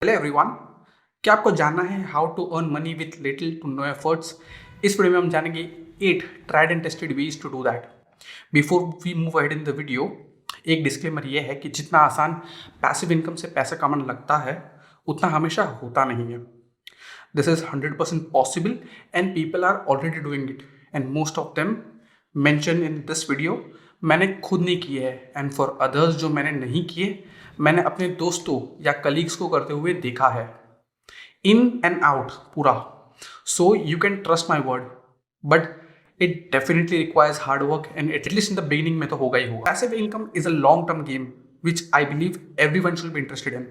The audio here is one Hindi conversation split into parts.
Hello everyone. क्या आपको जानना है how to earn money with little to no efforts? इस वीडियो में हम जानेंगे 8 tried and tested ways to do that. Before we move ahead in the video, एक डिस्क्लेमर ये है कि जितना आसान पैसिव इनकम से पैसा कमाना लगता है उतना हमेशा होता नहीं है। This is 100% possible and people are already doing it and most of them mention in this video मैंने खुद नहीं किए है, एंड फॉर अदर्स जो मैंने नहीं किए, मैंने अपने दोस्तों या कलीग्स को करते हुए देखा है, इन एंड आउट पूरा। So you can trust my word, but it definitely requires hard work and at least in the beginning में तो होगा ही होगा। Passive income is a long term game which I believe everyone should be interested in.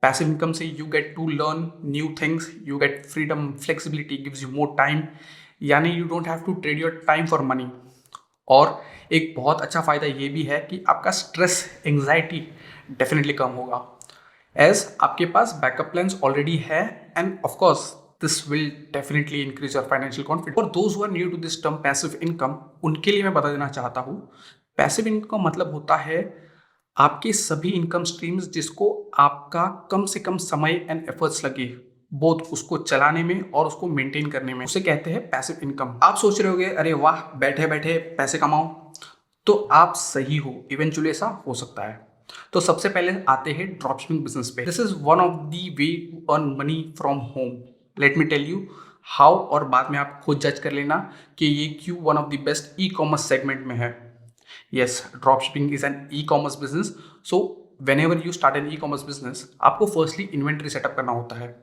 Passive income से you get to learn new things, you get freedom, flexibility, gives you more time, यानी you don't have to trade your time for money. और एक बहुत अच्छा फ़ायदा ये भी है कि आपका स्ट्रेस, एंग्जाइटी डेफिनेटली कम होगा, एज आपके पास बैकअप प्लान्स ऑलरेडी है, and of course this will definitely increase your financial confidence. और those who are new to this term passive income, उनके लिए मैं बता देना चाहता हूँ, पैसिव इनकम मतलब होता है आपके सभी इनकम स्ट्रीम्स जिसको आपका कम से कम समय एंड एफर्ट्स लगे बोथ उसको चलाने में और उसको मेंटेन करने में, उसे कहते हैं पैसिव इनकम। आप सोच रहे होगे अरे वाह, बैठे बैठे पैसे कमाओ, तो आप सही हो, इवेंचुअली ऐसा हो सकता है। तो सबसे पहले आते हैं ड्रॉपशिपिंग बिजनेस पे। This is one of the way to earn money from home. Let me tell you how, और बाद में आप खुद जज कर लेना कि ये क्यों one of the best e commerce segment में है। Yes, dropshipping is an e commerce business. So whenever you start an e commerce business, आपको फर्स्टली इन्वेंट्री सेटअप करना होता है,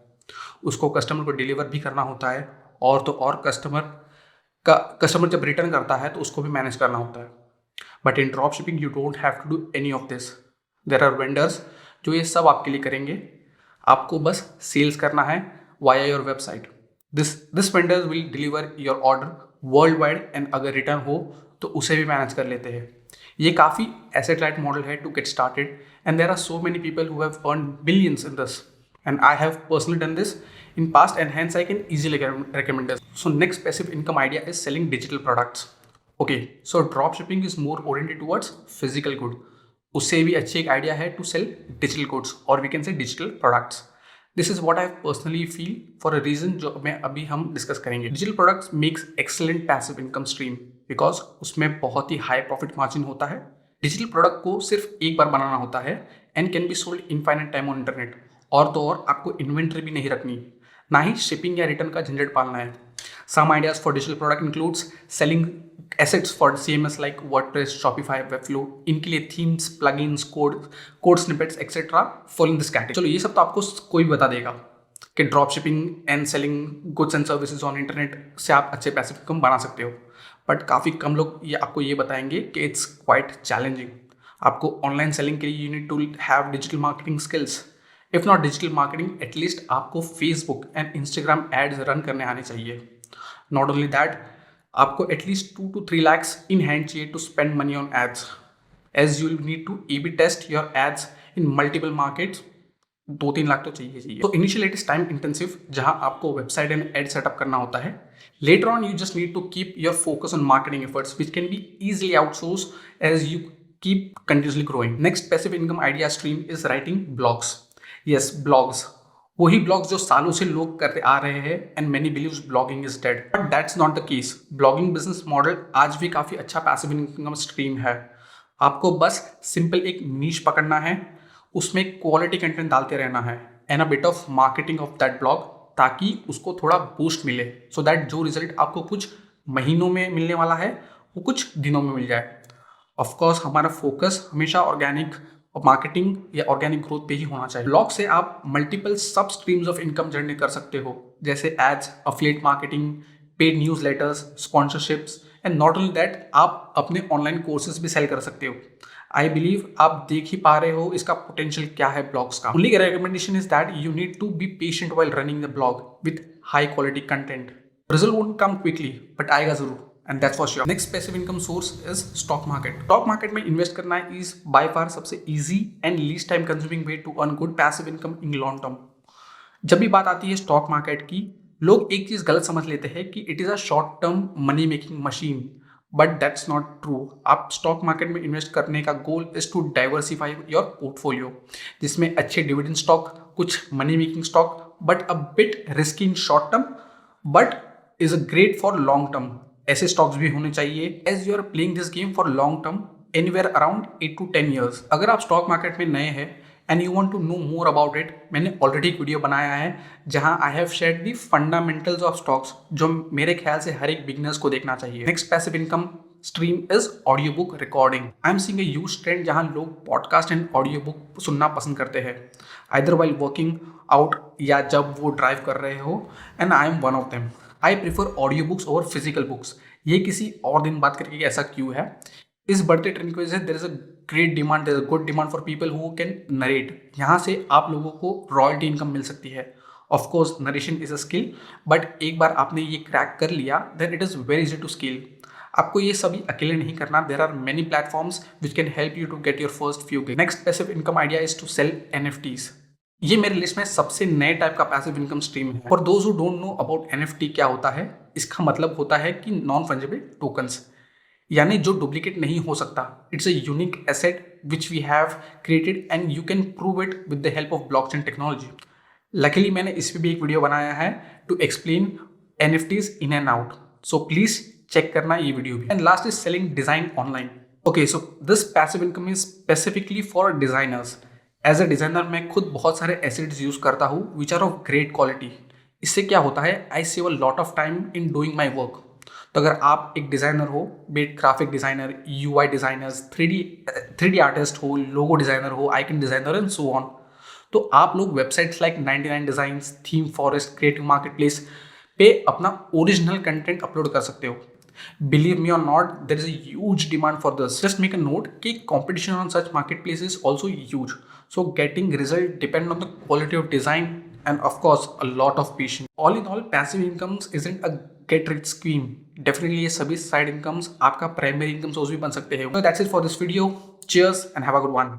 उसको कस्टमर को डिलीवर भी करना होता है, और तो और कस्टमर जब रिटर्न करता है तो उसको भी मैनेज करना होता है। But in dropshipping you don't have to do any of this. There are vendors जो ये सब आपके लिए करेंगे, आपको बस सेल्स करना है via your website. This vendors will deliver your order world wide, and अगर रिटर्न हो तो उसे भी मैनेज कर लेते हैं। ये काफ़ी एसेट लाइट मॉडल है to get started, and there are so many people who have earn billions in this, and I have personally done this in past, and hence I can easily recommend this. So next passive income idea is selling digital products. Okay, so drop shipping is more oriented towards physical good. उससे भी अच्छी एक आइडिया है to sell digital goods, or we can say digital products. This is what I personally feel for a reason जो मैं अभी हम डिस्कस करेंगे। Digital products makes excellent passive income stream because उसमें बहुत ही high profit margin होता है। डिजिटल प्रोडक्ट को सिर्फ एक बार बनाना होता है and can be sold infinite time on internet, और तो और आपको इन्वेंट्री भी नहीं रखनी, ना ही शिपिंग या रिटर्न का झंझट पालना है। Some ideas for digital product includes selling assets for CMS like WordPress, Shopify, Webflow, इनके लिए themes, plugins, code snippets etcetera fall in this category. चलो ये सब तो आपको कोई भी बता देगा कि drop shipping and selling goods and services on internet से आप अच्छे पैसे इनकम बना सकते हो, बट काफ़ी कम लोग ये आपको ये बताएंगे कि इट्स क्वाइट चैलेंजिंग। आपको ऑनलाइन सेलिंग के लिए you need to have digital marketing skills. If not digital marketing, at least आपको Facebook and Instagram ads run करने आने चाहिए। नॉट ओनली दैट, आपको at least 2 to 3 lakhs in hand चाहिए to spend money on ads, as you need to A/B test your ads in multiple markets. 2-3 lakh तो चाहिए। तो initial it is time intensive, जहां आपको वेबसाइट एंड एड सेटअप करना होता है। Later on you just need to keep your focus on marketing efforts which can be easily outsource as you keep continuously growing. Next passive income idea stream is writing blogs. Yes, blogs, वही ब्लॉग्स जो सालों से लोग करते आ रहे हैं, and many believes blogging is dead, but that's not the case. Blogging business model आज भी काफ़ी अच्छा पैसिव इनकम स्ट्रीम है। आपको बस सिंपल एक नीश पकड़ना है, उसमें क्वालिटी कंटेंट डालते रहना है, and a bit of marketing of that blog, ताकि उसको थोड़ा बूस्ट मिले, सो दैट जो रिजल्ट आपको कुछ महीनों में मिलने वाला है वो कुछ दिनों में मिल जाए। ऑफकोर्स हमारा फोकस हमेशा ऑर्गेनिक मार्केटिंग या ऑर्गेनिक ग्रोथ पे ही होना चाहिए। ब्लॉग से आप मल्टीपल सब स्ट्रीम्स ऑफ इनकम जनरेट कर सकते हो, जैसे ads, affiliate marketing, paid newsletters, sponsorships, and not only that, आप अपने ऑनलाइन कोर्सेज भी सेल कर सकते हो। आई बिलीव आप देख ही पा रहे हो इसका पोटेंशियल क्या है ब्लॉग्स का। Only recommendation is that you need to be patient while running the blog with high quality content. Result won't come quickly, but आएगा जरूर, and that's for sure. Next passive income source is stock market. Stock market में इन्वेस्ट करना is by far सबसे easy and least time consuming way to earn good passive income in long term. जब भी बात आती है स्टॉक मार्केट की, लोग एक चीज गलत समझ लेते हैं कि it is a short term money making machine, but that's not true. आप स्टॉक मार्केट में इन्वेस्ट करने का goal is to diversify your portfolio, जिसमें अच्छे डिविडेंड स्टॉक, कुछ money making stock, but a bit risky in short term but is a great for long term, ऐसे स्टॉक्स भी होने चाहिए as you are playing this game for long term anywhere around 8 to 10 years. अगर आप स्टॉक मार्केट में नए हैं and you want to know more about it, मैंने ऑलरेडी एक वीडियो बनाया है जहां I have shared the fundamentals of stocks, जो मेरे ख्याल से हर एक बिगनर्स को देखना चाहिए। Next passive income stream is audio book recording. I am seeing a huge trend जहां लोग पॉडकास्ट एंड ऑडियो बुक सुनना पसंद करते हैं, आइदर वाइल वर्किंग आउट या जब वो ड्राइव कर रहे हो, and I am one of them. I prefer audio books over physical books. ये किसी और दिन बात करके ऐसा क्यों है? इस बढ़ते ट्रेंड की वजह से there is a great demand, there is a good demand for people who can narrate. यहाँ से आप लोगों को रॉयल्टी इनकम मिल सकती है। Of course narration is a skill, but एक बार आपने ये क्रैक कर लिया then it is very easy to scale. आपको ये सभी अकेले नहीं करना, there are many platforms which can help you to get your first few gig. Next passive income idea is to sell NFTs। ये मेरे लिस्ट में सबसे नए टाइप का पैसिव इनकम स्ट्रीम है। For those who don't know about NFT क्या होता है, इसका मतलब होता है कि नॉन फंजिबल टोकन्स, यानी जो डुप्लीकेट नहीं हो सकता। It's a unique asset which we have created and you can prove it with the help of blockchain technology. Luckily मैंने इस पर भी एक वीडियो बनाया है to explain NFTs in and out, so please check करना ये वीडियो भी। And last is selling design online. Okay, so this passive income is specifically for designers. As a designer मैं खुद बहुत सारे एसेट्स यूज करता हूँ which are of great quality. इससे क्या होता है, I save a lot of time in doing my work. तो अगर आप एक डिज़ाइनर हो, be it graphic designer, UI designers, 3D artist हो, लोगो डिज़ाइनर हो, icon designer and so on, तो आप लोग websites like 99 designs, theme forest, creative market place पे अपना ओरिजिनल कंटेंट अपलोड कर सकते हो। बिलीव मी और not, there is a huge demand for this. Just make a note कि competition on such marketplaces is also huge, so getting result depend on the quality of design and of course a lot of patience. All in all, passive incomes isn't a get rich scheme. Definitely ये सभी side incomes आपका primary income source भी बन सकते हैं। So that's it for this video. Cheers and have a good one.